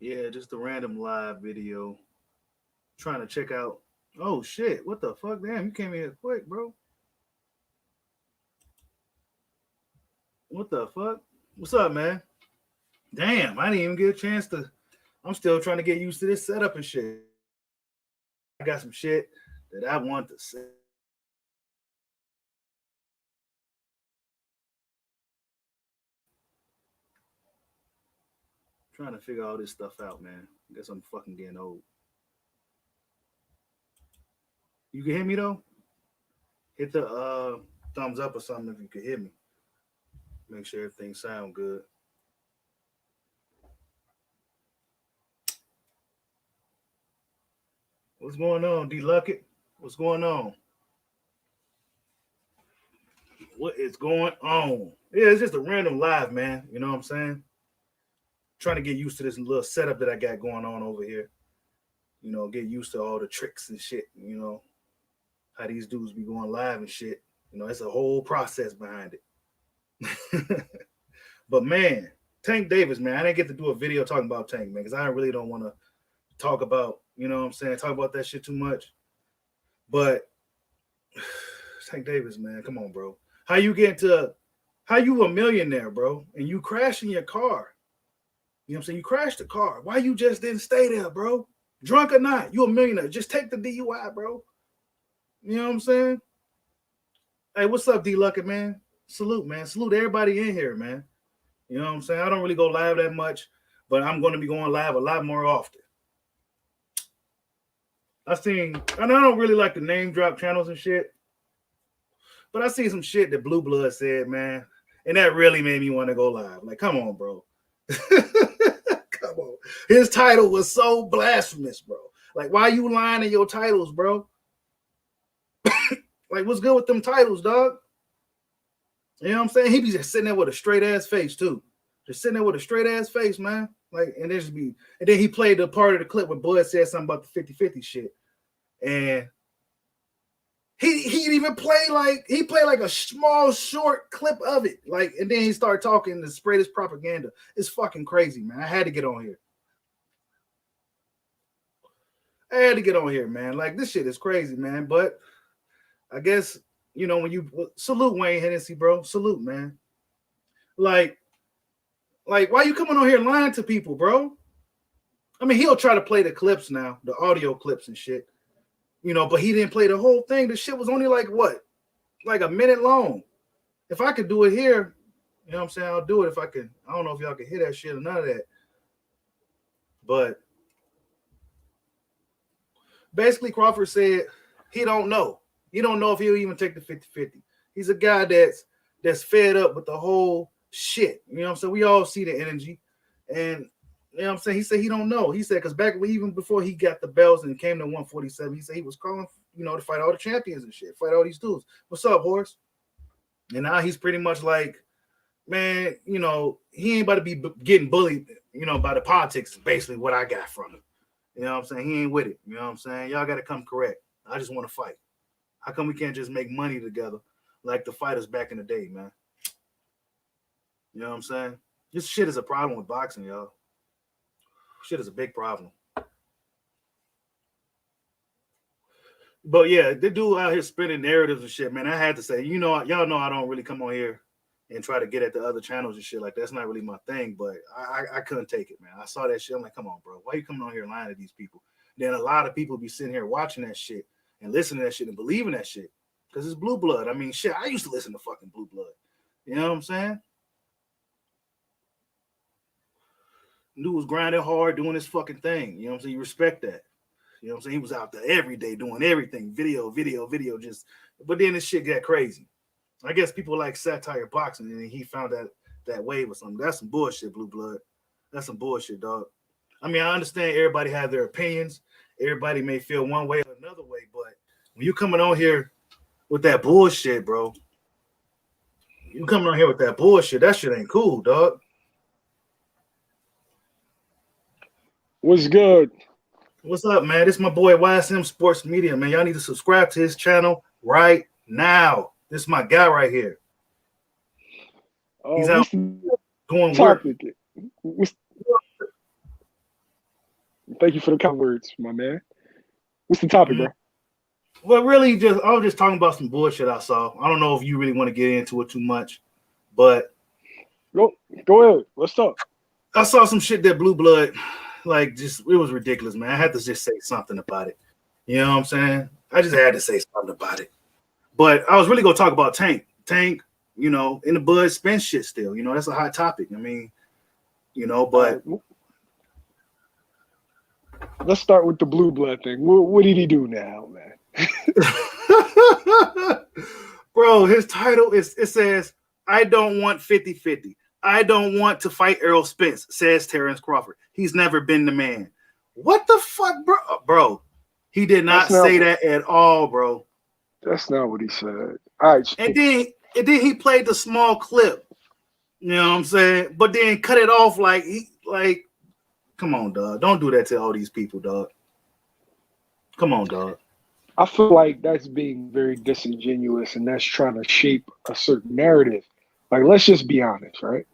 Yeah, just a random live video. Trying to check out. Oh shit! What the fuck? Damn, you came in here quick, bro. What the fuck? What's up, man? Damn, I didn't even get a chance to. I'm still trying to get used to this setup and shit. I got some shit that I want to say. Trying to figure all this stuff out, man. I guess I'm fucking getting old. You can hear me though? Hit the thumbs up or something if you can hear me. Make sure everything sound good. What's going on, D Luckett? What's going on? What is going on? Yeah, it's just a random live, man. You know what I'm saying? Trying to get used to this little setup that I got going on over here. You know, get used to all the tricks and shit. You know, how these dudes be going live and shit. You know, it's a whole process behind it. But man, Tank Davis, man, I didn't get to do a video talking about Tank, man, because I really don't want to talk about, you know what I'm saying, talk about that shit too much. But Tank Davis, man, come on, bro. How you a millionaire, bro, and you crashing your car? You know what I'm saying? You crashed the car. Why you just didn't stay there, bro? Drunk or not, you a millionaire. Just take the DUI, bro. You know what I'm saying? Hey, what's up, D Lucky, man? Salute, man. Salute everybody in here, man. You know what I'm saying? I don't really go live that much, but I'm going to be going live a lot more often. And I don't really like the name drop channels and shit, but I see some shit that Blue Blood said, man, and that really made me want to go live. Like, come on, bro. Come on. His title was so blasphemous, bro. Like, why you lying in your titles, bro? Like, what's good with them titles, dog? You know what I'm saying? He be just sitting there with a straight ass face, too. Just sitting there with a straight ass face, man. Like, and then he played the part of the clip where Bud said something about the 50-50 shit. And he even played like a small short clip of it. Like, and then he started talking to spread his propaganda. It's fucking crazy, man. I had to get on here. Man. Like, this shit is crazy, man. But I guess, you know, when you salute Wayne Hennessy, bro. Salute, man. Like, why you coming on here lying to people, bro? I mean, he'll try to play the clips now, the audio clips and shit. You know, but he didn't play the whole thing. The shit was only like what? Like a minute long. If I could do it here, you know what I'm saying? I'll do it if I can. I don't know if y'all can hear that shit or none of that. But basically, Crawford said he don't know. He don't know if he'll even take the 50-50. He's a guy that's fed up with the whole shit. You know what I'm saying? We all see the energy. And you know what I'm saying? He said he don't know. He said, because back even before he got the belts and came to 147, he said he was calling, you know, to fight all the champions and shit, fight all these dudes. What's up, Horace? And now he's pretty much like, man, you know, he ain't about to be getting bullied, you know, by the politics, is basically what I got from him. You know what I'm saying? He ain't with it. You know what I'm saying? Y'all got to come correct. I just want to fight. How come we can't just make money together like the fighters back in the day, man? You know what I'm saying? This shit is a problem with boxing, y'all. Shit is a big problem. But yeah, the dude out here spinning narratives and shit, man. I had to say, you know, y'all know I don't really come on here and try to get at the other channels and shit. Like, that's not really my thing. But I couldn't take it, man. I saw that shit. I'm like, come on, bro. Why you coming on here lying to these people? Then a lot of people be sitting here watching that shit and listening to that shit and believing that shit. Because it's Blue Blood. I mean, shit, I used to listen to fucking Blue Blood. You know what I'm saying? Dude was grinding hard, doing his fucking thing. You know what I'm saying? You respect that. You know what I'm saying? He was out there every day doing everything. Video, just but then this shit got crazy. I guess people like satire boxing, and he found that wave or something. That's some bullshit, Blue Blood. That's some bullshit, dog. I mean, I understand everybody has their opinions. Everybody may feel one way or another way, but when you coming on here with that bullshit, bro, you coming on here with that bullshit, that shit ain't cool, dog. What's good? What's up, man? This is my boy YSM Sports Media, man. Y'all need to subscribe to his channel right now. This is my guy right here. He's out What's the doing work. topic? What's Thank you for the kind words, my man. What's the topic, bro? Well, really, I was just talking about some bullshit I saw. I don't know if you really want to get into it too much, but Go ahead. Let's talk. I saw some shit that Blue Blood, like, just it was ridiculous, man. I had to just say something about it. You know what I'm saying? I just had to say something about it. But I was really gonna talk about Tank. Tank, in the Bud Spence shit still. That's a hot topic. I mean, but let's start with the Blue Blood thing. What did he do now, man? Bro, his title it says, I don't want 50-50. I don't want to fight Errol Spence, says Terrence Crawford. He's never been the man. What the fuck, bro? Bro, he did not say that at all, bro. That's not what he said. All right. And then he played the small clip. You know what I'm saying? But then cut it off like come on, dog. Don't do that to all these people, dog. Come on, dog. I feel like that's being very disingenuous, and that's trying to shape a certain narrative. Like, let's just be honest, right?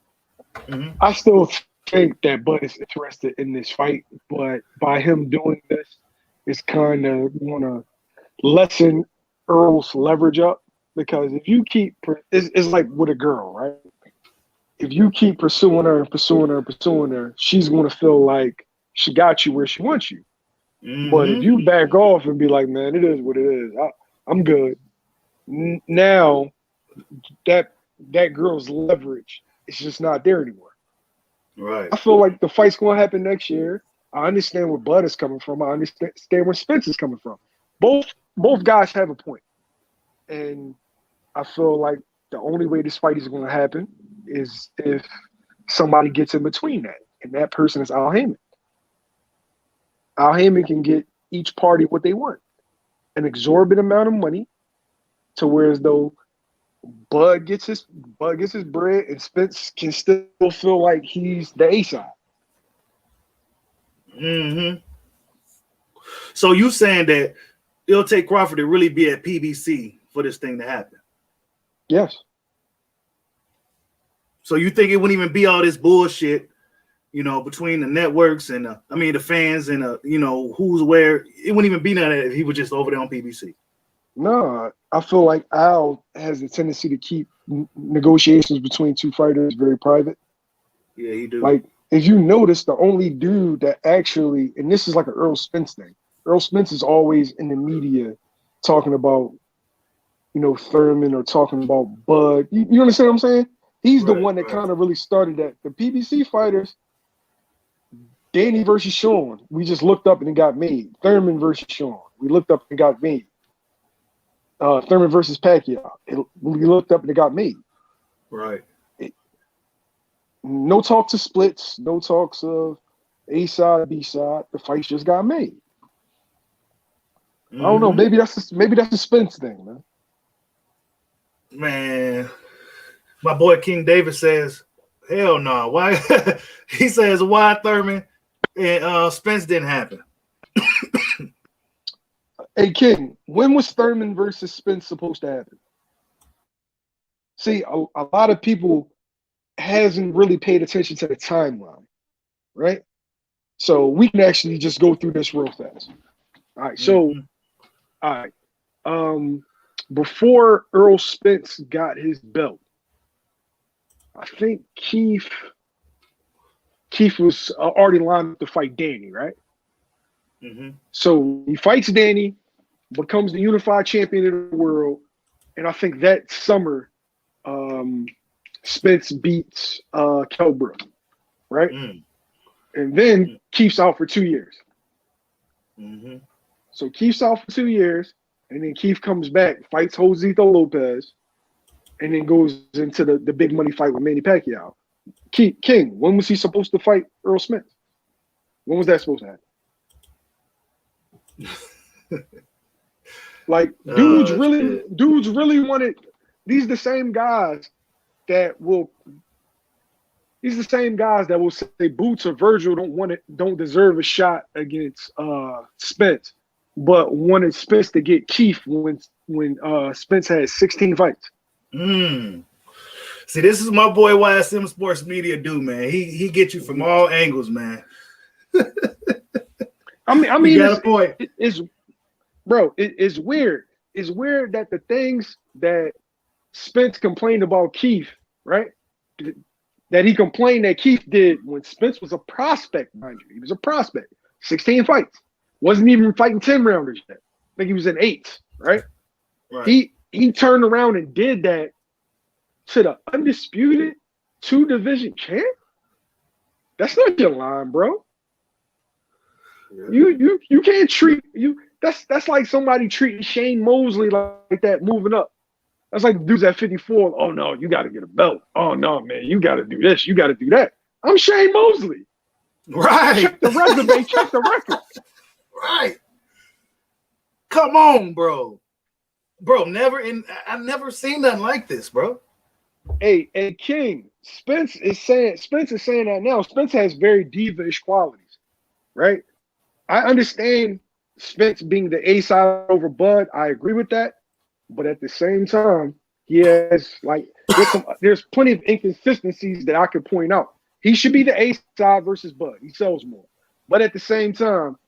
Mm-hmm. I still think that Bud is interested in this fight, but by him doing this, it's kind of want to lessen Earl's leverage up, because if you keep it's like with a girl, right? If you keep pursuing her, she's going to feel like she got you where she wants you. Mm-hmm. But if you back off and be like, man, it is what it is, I'm good. Now that girl's leverage is just not there anymore. Right. I feel like the fight's going to happen next year. I understand where Bud is coming from. I understand where Spence is coming from. Both guys have a point. And I feel like the only way this fight is going to happen is if somebody gets in between that. And that person is Al Heyman. Al Heyman can get each party what they want. An exorbitant amount of money, to where as though Bud gets his bread and Spence can still feel like he's the A-side. Mm-hmm. So you saying that it'll take Crawford to really be at PBC for this thing to happen? Yes. So you think it wouldn't even be all this bullshit, between the networks and the fans and who's where? It wouldn't even be none of that if he was just over there on PBC. No, I feel like Al has a tendency to keep negotiations between two fighters very private. Yeah, he do. Like, if you notice, the only dude that actually, and this is like an Earl Spence thing. Earl Spence is always in the media talking about, Thurman, or talking about Bud. You understand what I'm saying? He's the one that kind of really started that. The PBC fighters, Danny versus Sean, we just looked up and it got made. Thurman versus Sean, we looked up and it got made. Thurman versus Pacquiao, we looked up and it got made. Right. No talk to splits, no talks of A-side, B-side. The fights just got made. Mm-hmm. I don't know. Maybe that's the Spence thing, man. Man, my boy King David says, hell no. Why? He says, why Thurman and Spence didn't happen? Hey, King, when was Thurman versus Spence supposed to happen? See, a lot of people hasn't really paid attention to the timeline, right? So we can actually just go through this real fast. All right. So, all right. Before Earl Spence got his belt, I think Keith was already lined up to fight Danny, right? Mm-hmm. So he fights Danny, becomes the unified champion of the world, and I think that summer, Spence beats Kelbrook, right? Mm. And then Keith's out for 2 years. Mm-hmm. So Keith's out for 2 years, and then Keith comes back, fights Josito Lopez, and then goes into the big money fight with Manny Pacquiao. King, when was he supposed to fight Earl Spence? When was that supposed to happen? Like, dudes really wanted. These the same guys that will say Boots or Virgil don't deserve a shot against Spence, but wanted Spence to get Keith when Spence had 16 fights. See, this is my boy YSM Sports Media do, man. He gets you from all angles, man. I mean, You got a point. It's weird. It's weird that the things that Spence complained about Keith, right? That he complained that Keith did when Spence was a prospect, mind you. He was a prospect. 16 fights. Wasn't even fighting 10 rounders yet. I think he was in 8, right? Right. He turned around and did that to the undisputed 2-division champ. That's not your line, bro. Yeah. You can't treat you. That's like somebody treating Shane Mosley like that moving up. That's like dudes at 54. Oh no, you got to get a belt. Oh no, man, you got to do this. You got to do that. I'm Shane Mosley. Right. Check the resume. Check the record. Right. Come on, bro. Bro, I've never seen nothing like this, bro. Hey, King, Spence is saying that now. Spence has very diva-ish qualities, right? I understand Spence being the A side over Bud. I agree with that. But at the same time, he has there's plenty of inconsistencies that I could point out. He should be the A side versus Bud. He sells more. But at the same time,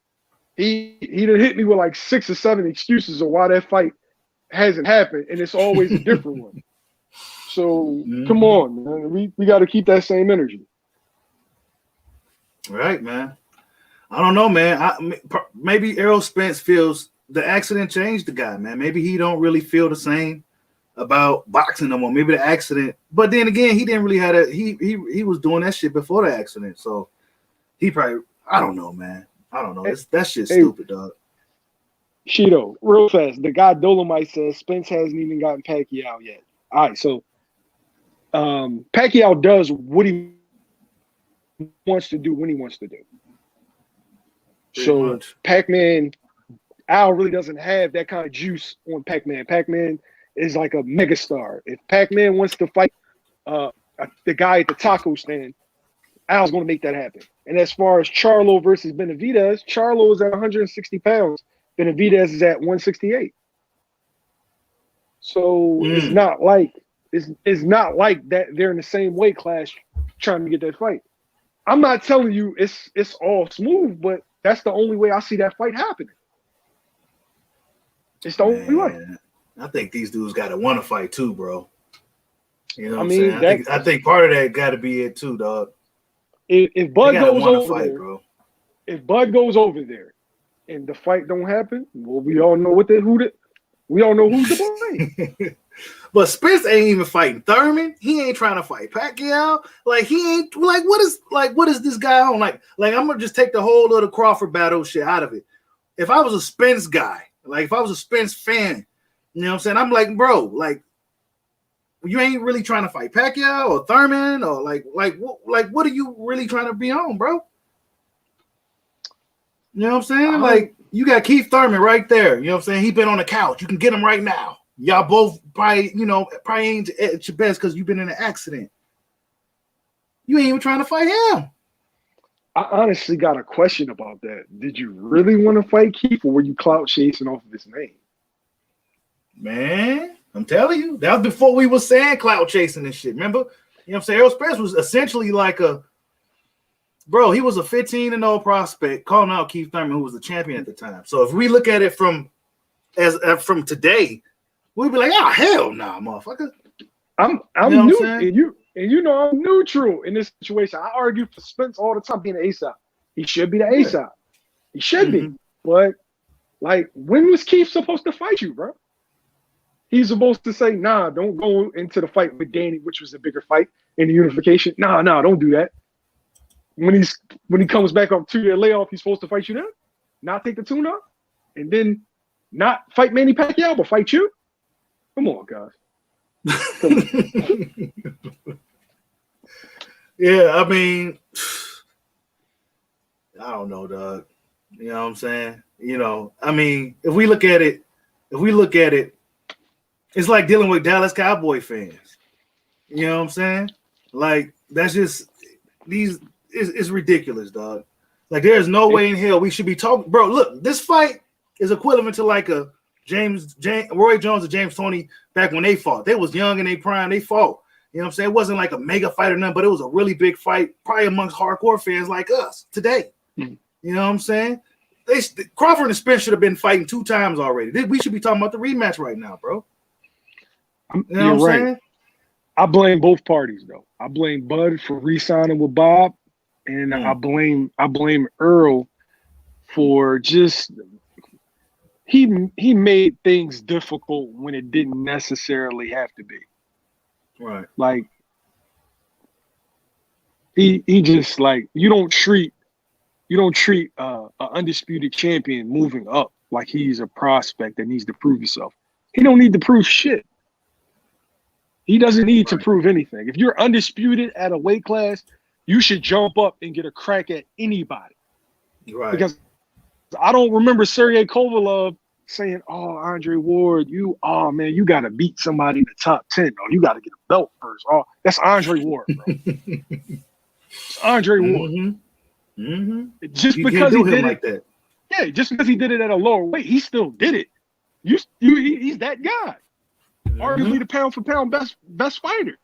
he done hit me with like 6 or 7 excuses of why that fight hasn't happened, and it's always a different one. So come on, man. We got to keep that same energy. Right, man. I don't know, man. Maybe Errol Spence feels the accident changed the guy, man. Maybe he don't really feel the same about boxing no more. Maybe the accident, but then again, he didn't really have a he was doing that shit before the accident, so he probably I don't know, man. I don't know. That shit's stupid, dog. Cheeto, real fast. The guy Dolomite says Spence hasn't even gotten Pacquiao yet. All right, so Pacquiao does what he wants to do when he wants to do. So Pac-Man, Al really doesn't have that kind of juice on Pac-Man. Pac-Man is like a megastar. If Pac-Man wants to fight the guy at the taco stand, Al's going to make that happen. And as far as Charlo versus Benavidez, Charlo is at 160 pounds. Benavidez is at 168. So it's not like that they're in the same weight class trying to get that fight. I'm not telling you it's all smooth, but that's the only way I see that fight happening. It's the only way. I think these dudes got to want to fight too, bro. You know what I'm saying? saying? I think part of that got to be it too, dog. If Bud goes over fight, there, bro. If Bud goes over there and the fight don't happen, well, we all know we all know who's to blame. But Spence ain't even fighting Thurman. He ain't trying to fight Pacquiao. Like he ain't what is this guy on? Like I'm gonna just take the whole little Crawford battle shit out of it. If I was a Spence guy, like if I was a Spence fan, you know what I'm saying? I'm like, bro, like you ain't really trying to fight Pacquiao or Thurman or what are you really trying to be on, bro? You know what I'm saying? Like you got Keith Thurman right there. You know what I'm saying? He been on the couch. You can get him right now. Y'all both probably ain't at your best because you've been in an accident. You ain't even trying to fight him. I honestly got a question about that. Did you really want to fight Keith, or were you clout chasing off of his name? Man, I'm telling you, that was before we were saying clout chasing and shit. Remember? You know what I'm saying? Errol Spence was essentially like he was a 15-0 prospect calling out Keith Thurman, who was the champion at the time. So if we look at it from today, we'd be like, oh hell nah, motherfucker. I'm new, and you know I'm neutral in this situation. I argue for Spence all the time being the A-side. He should be the A-side. He should be. But like, when was Keith supposed to fight you, bro? He's supposed to say, nah, don't go into the fight with Danny, which was a bigger fight in the unification. Nah, don't do that. When he comes back up 2-year layoff, he's supposed to fight you then? Not take the tune up? And then not fight Manny Pacquiao, but fight you? Come on, guys. Yeah, I mean, I don't know, dog. You know what I'm saying? I mean, if we look at it, it's like dealing with Dallas Cowboy fans. You know what I'm saying? Like, that's just it's ridiculous, dog. Like, there's no way in hell we should be talking. Bro, look, this fight is equivalent to like a Roy Jones and James Toney back when they fought. They was young in their prime. They fought. You know what I'm saying? It wasn't like a mega fight or nothing, but it was a really big fight, probably amongst hardcore fans like us today. You know what I'm saying? Crawford and Spence should have been fighting 2 times already. We should be talking about the rematch right now, bro. You know what I'm saying? I blame both parties though. I blame Bud for re-signing with Bob, and I blame Earl for just he made things difficult when it didn't necessarily have to be. Right. Like he just like you don't treat an undisputed champion moving up like he's a prospect that needs to prove himself. He don't need to prove shit. He doesn't need to prove anything. If you're undisputed at a weight class, you should jump up and get a crack at anybody. Right. Because I don't remember Sergey Kovalev saying, "Oh, Andre Ward, you got to beat somebody in the top 10. Oh, you got to get a belt first. Oh, that's Andre Ward, bro. It's Andre Ward. Mm-hmm. Just because he did it that. Yeah, just because he did it at a lower weight, he still did it. He's that guy. Arguably the pound for pound best fighter.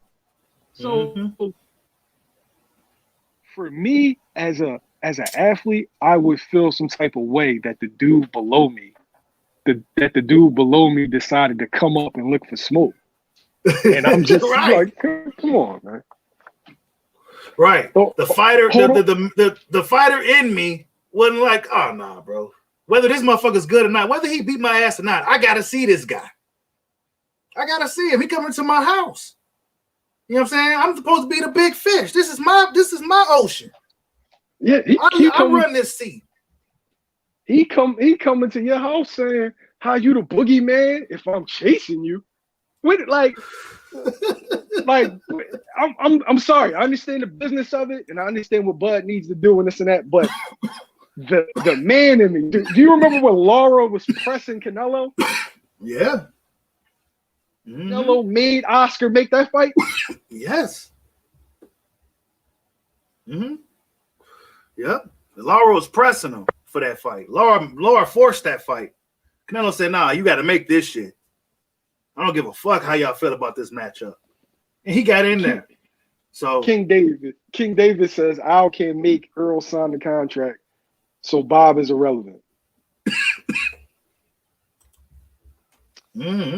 So for me as an athlete, I would feel some type of way that the dude below me decided to come up and look for smoke. And I'm just like, come on, man. Right. The fighter, the fighter in me wasn't like, oh nah, bro. Whether this motherfucker's good or not, whether he beat my ass or not, I gotta see this guy. I gotta see him. He coming to my house. You know what I'm saying? I'm supposed to be the big fish. This is my ocean. Yeah, I run this sea. He coming to your house saying, "How you the boogeyman if I'm chasing you?" I'm sorry. I understand the business of it, and I understand what Bud needs to do and this and that. But the man in me. Do you remember when Laura was pressing Canelo? Yeah. Canelo made Oscar make that fight. Yes. Yep. Laura was pressing him for that fight. Laura forced that fight. Canelo said, "Nah, you got to make this shit. I don't give a fuck how y'all feel about this matchup." And he got in there. So King David says Al can't make Earl sign the contract, so Bob is irrelevant.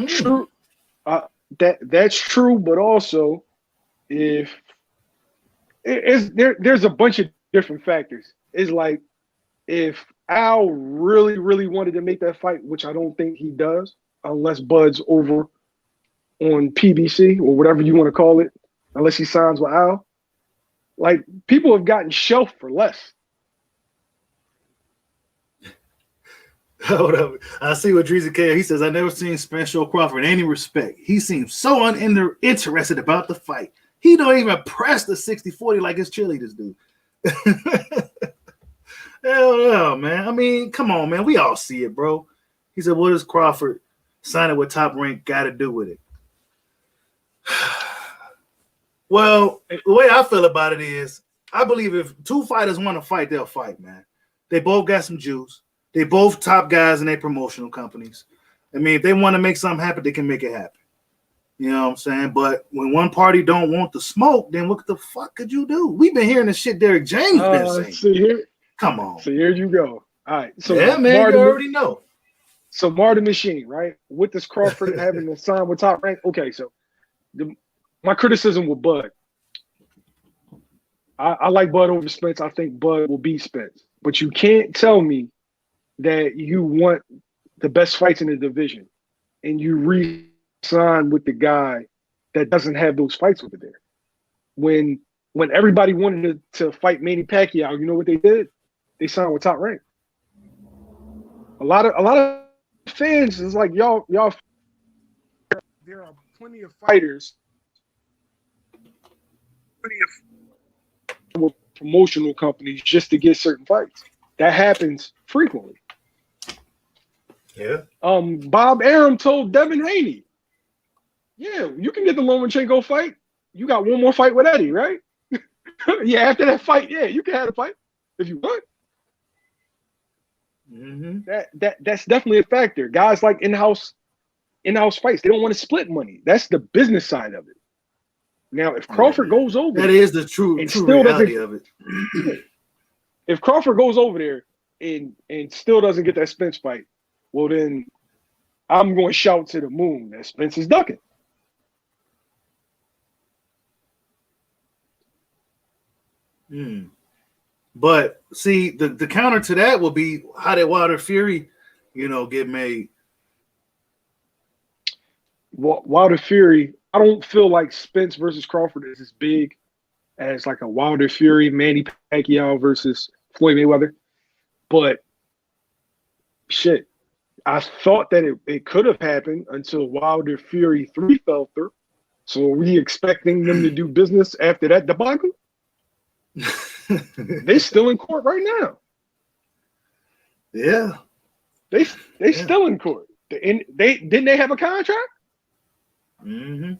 True. That's true, but also there's a bunch of different factors. It's like if Al really, really wanted to make that fight, which I don't think he does, unless Bud's over on PBC or whatever you want to call it, unless he signs with Al. Like, people have gotten shelved for less. Hold up. I see what Dreezy K. He says, "I never seen Spence show Crawford any respect. He seems so uninterested about the fight. He don't even press the 60-40 like his cheerleaders do." Hell no, man. I mean, come on, man. We all see it, bro. He said, "What does Crawford signing with Top Rank got to do with it?" Well, the way I feel about it is, I believe if 2 fighters want to fight, they'll fight, man. They both got some juice. They both top guys in their promotional companies. I mean, if they want to make something happen, they can make it happen. You know what I'm saying? But when one party don't want the smoke, then what the fuck could you do? We've been hearing the shit Derek James been saying. Come on. So here you go. All right. So yeah, man, you already know. So Martin Machine, right? With this Crawford having to sign with Top Rank. Okay, so my criticism with Bud. I like Bud over Spence. I think Bud will beat Spence. But you can't tell me that you want the best fights in the division and you re-sign with the guy that doesn't have those fights over there. When everybody wanted to fight Manny Pacquiao, you know what they did? They signed with Top Rank. A lot of fans is like, y'all. There are plenty of fighters, with promotional companies just to get certain fights. That happens frequently. Yeah. Bob Arum told Devin Haney, "Yeah, you can get the Lomachenko fight. You got one more fight with Eddie, right? Yeah, after that fight, yeah, you can have a fight if you want." That's definitely a factor. Guys like in-house fights, they don't want to split money. That's the business side of it. Now, if Crawford goes over, that is the true reality of it. If Crawford goes over there and still doesn't get that Spence fight, well then I'm going to shout to the moon that Spence is ducking. But see, the counter to that will be how did Wilder Fury, get made? Wilder Fury, I don't feel like Spence versus Crawford is as big as like a Wilder Fury, Manny Pacquiao versus Floyd Mayweather. But shit, I thought that it could have happened until Wilder Fury 3 fell through. So are we expecting them to do business after that debacle? They still in court right now. Yeah. They still in court. They didn't they have a contract? Mm-hmm.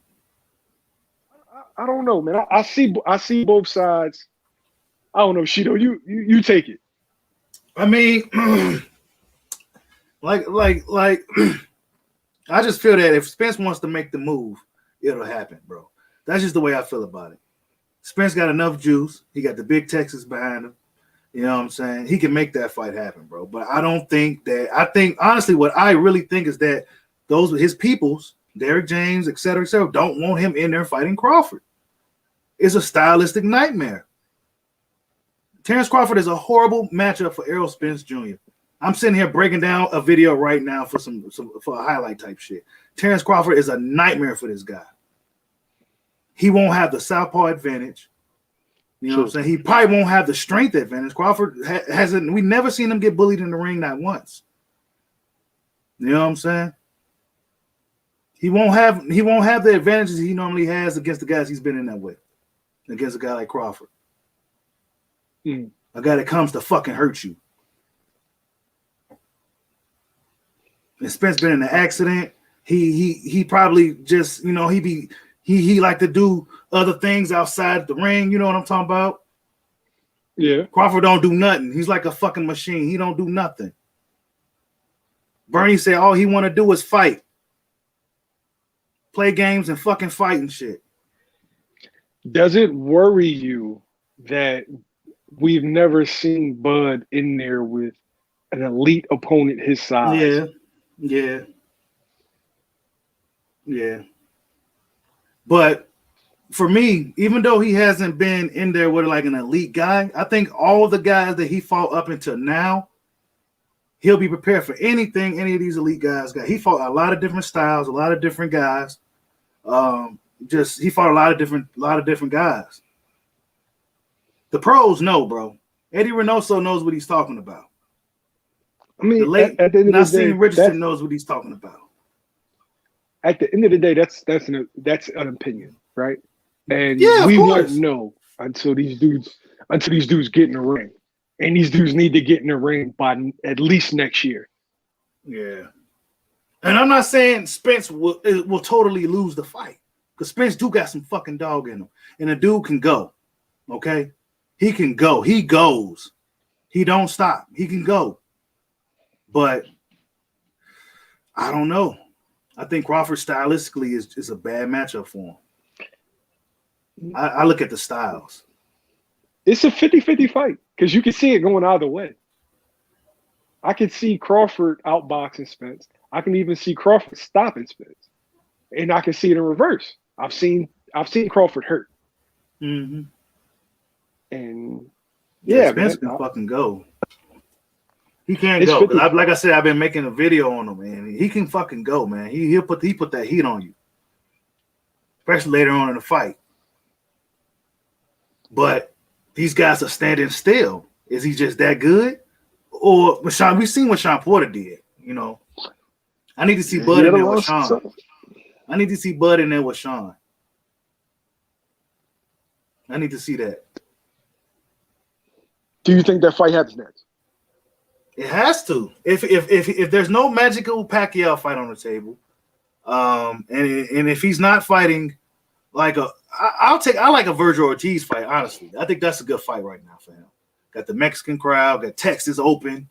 I don't know, man. I see both sides. I don't know, Shido. You take it. I mean, like I just feel that if Spence wants to make the move, it'll happen, bro. That's just the way I feel about it. Spence got enough juice. He got the big Texas behind him. You know what I'm saying? He can make that fight happen, bro. But I don't think that. I think honestly, what I really think is that those his peoples, Derrick James, et cetera, don't want him in there fighting Crawford. It's a stylistic nightmare. Terrence Crawford is a horrible matchup for Errol Spence Jr. I'm sitting here breaking down a video right now for for a highlight type shit. Terrence Crawford is a nightmare for this guy. He won't have the southpaw advantage. You know what I'm saying? He probably won't have the strength advantage. Crawford hasn't. We never seen him get bullied in the ring, not once. You know what I'm saying? He won't have the advantages he normally has against the guys he's been in that with. Against a guy like Crawford. A guy that comes to fucking hurt you. And Spence been in an accident. He probably just, he like to do other things outside the ring. You know what I'm talking about? Yeah. Crawford don't do nothing. He's like a fucking machine. He don't do nothing. Bernie said all he want to do is fight. Play games and fucking fight and shit. Does it worry you that we've never seen Bud in there with an elite opponent his size? Yeah. But for me, even though he hasn't been in there with like an elite guy, I think all the guys that he fought up until now, he'll be prepared for anything any of these elite guys got. He fought a lot of different styles, a lot of different guys. He fought a lot of different guys. The pros know, bro. Eddie Reynoso knows what he's talking about. I mean, the late Nassim Richardson knows what he's talking about. At the end of the day, that's an opinion, right? And yeah, we won't know until these dudes get in the ring, and these dudes need to get in the ring by at least next year. Yeah, and I'm not saying Spence will totally lose the fight because Spence do got some fucking dog in him, and the dude can go. Okay, he can go. He goes. He don't stop. He can go. But I don't know. I think Crawford stylistically is a bad matchup for him. I look at the styles. It's a 50-50 fight because you can see it going either way. I can see Crawford outboxing Spence. I can even see Crawford stopping Spence. And I can see it in reverse. I've seen Crawford hurt. Mm-hmm. And Spence can fucking go. He can't go. Like I said, I've been making a video on him, man. He can fucking go, man. He put that heat on you, especially later on in the fight. But these guys are standing still. Is he just that good? Or we've seen what Sean Porter did. I need to see Bud in there with Sean. I need to see Bud in there with Sean. I need to see that. Do you think that fight happens next? It has to. If there's no magical Pacquiao fight on the table, and if he's not fighting like I like a Virgil Ortiz fight. Honestly, I think that's a good fight right now for him. Got the Mexican crowd, got Texas open.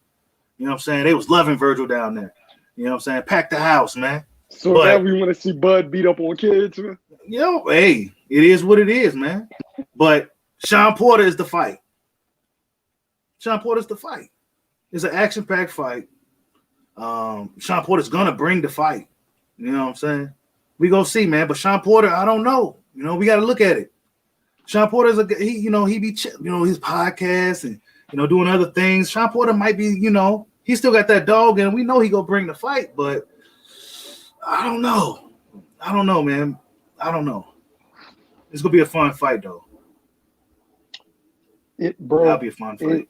You know what I'm saying? They was loving Virgil down there. You know what I'm saying? Pack the house, man. So now we want to see Bud beat up on kids, man. Hey, it is what it is, man. But Sean Porter is the fight. Sean Porter's the fight. It's an action-packed fight. Sean Porter's gonna bring the fight. You know what I'm saying? We gonna see, man. But Sean Porter, I don't know. You know, we got to look at it. Sean Porter's he be his podcast and doing other things. Sean Porter might be, he still got that dog, and we know he gonna bring the fight. But I don't know. Man. I don't know. It's gonna be a fun fight, though. That'll be a fun fight.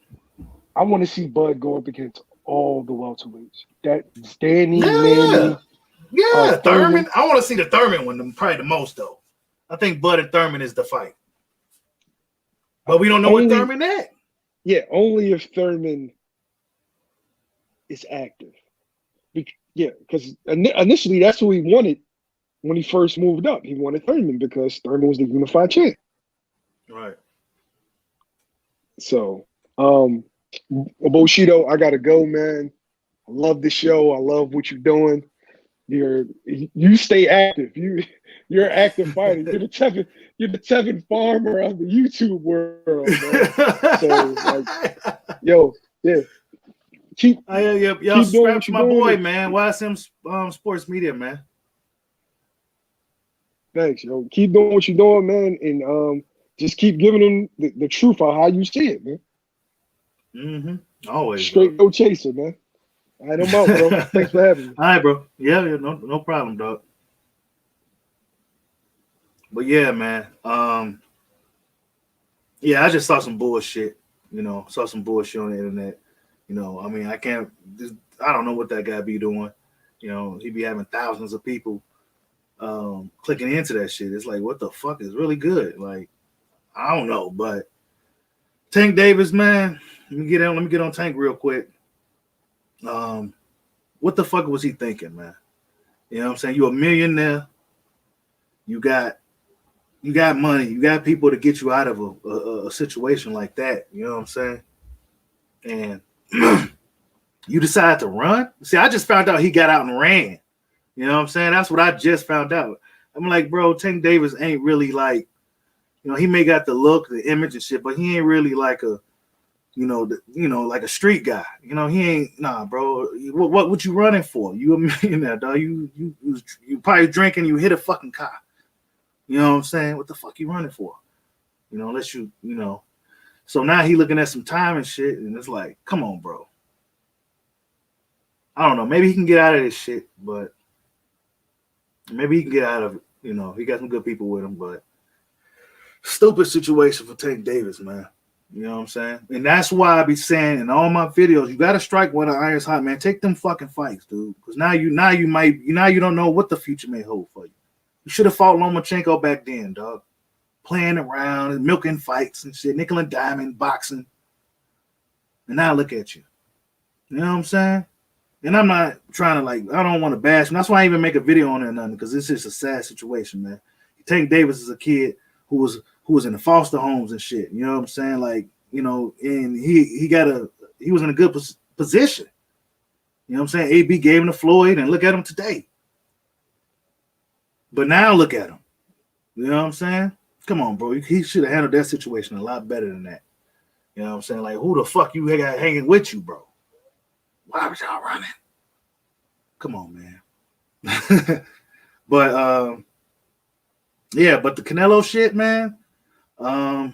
I want to see Bud go up against all the welterweights. That Stanley, Manny. Yeah, Thurman. I want to see the Thurman one probably the most, though. I think Bud and Thurman is the fight. But we don't know what Thurman at. Yeah, only if Thurman is active. Because initially that's who he wanted when he first moved up. He wanted Thurman because Thurman was the unified champ. Right. So, Bushido, I gotta go, man. I love the show. I love what you're doing. You stay active. You're an active fighter. You're the Tevin Farmer of the YouTube world, man. So, Keep subscribe to my boy, man. YSM Sports Media, man. Thanks, yo. Keep doing what you're doing, man, and just keep giving them the truth on how you see it, man. Mm-hmm. Always. Straight no chaser, man. All right, I'm out, bro. Thanks for having me. All right, bro. Yeah, no problem, dog. But yeah, man. I just saw some bullshit. Saw some bullshit on the internet. I mean, I don't know what that guy be doing. He be having thousands of people clicking into that shit. It's like, what the fuck is really good? Like, I don't know, but Tank Davis, man. Let me get on Tank real quick. What the fuck was he thinking, man? You know what I'm saying? You a millionaire. You got money. You got people to get you out of a situation like that. You know what I'm saying? And you decide to run. See, I just found out he got out and ran. You know what I'm saying? That's what I just found out. I'm like, bro, Tank Davis ain't really like, he may got the look, the image and shit, but he ain't really like a, like a street guy. He ain't, nah, bro. What you running for? You a millionaire, dog. You probably drinking, you hit a fucking car. You know what I'm saying? What the fuck you running for? Unless you. So now he looking at some time and shit, and it's like, come on, bro. I don't know. Maybe he can get out of this shit, but maybe he can get out of it. He got some good people with him, but stupid situation for Tank Davis, man. You know what I'm saying? And that's why I be saying in all my videos, you gotta strike while the iron's hot, man. Take them fucking fights, dude. Because now you don't know what the future may hold for you. You should have fought Lomachenko back then, dog. Playing around and milking fights and shit, nickel and diamond, boxing. And now look at you. You know what I'm saying? And I'm not trying to I don't want to bash him. That's why I even make a video on it or nothing, because it's just a sad situation, man. Tank Davis is a kid who was in the foster homes and shit. You know what I'm saying? And he was in a good position. You know what I'm saying? AB gave him to Floyd, and look at him today. But now look at him. You know what I'm saying? Come on, bro. He should have handled that situation a lot better than that. You know what I'm saying? Like, who the fuck you got hanging with you, bro? Why was y'all running? Come on, man. But but the Canelo shit, man. Canelo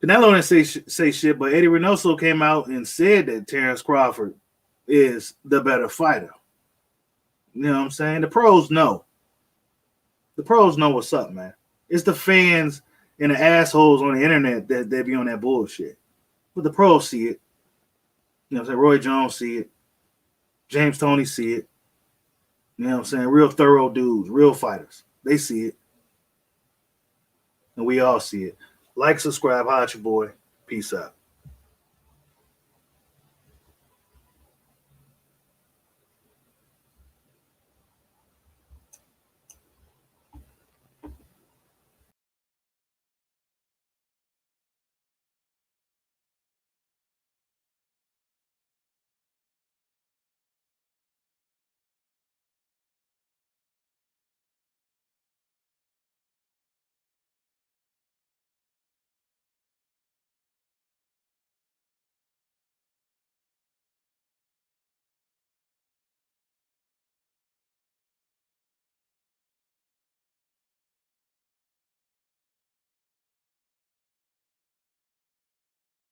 didn't say shit, but Eddie Reynoso came out and said that Terrence Crawford is the better fighter. You know what I'm saying? The pros know. The pros know what's up, man. It's the fans and the assholes on the internet that they be on that bullshit. But the pros see it. You know what I'm saying? Roy Jones see it. James Toney see it. You know what I'm saying? Real thorough dudes, real fighters. They see it. And we all see it. Like, subscribe, holla at your boy. Peace out.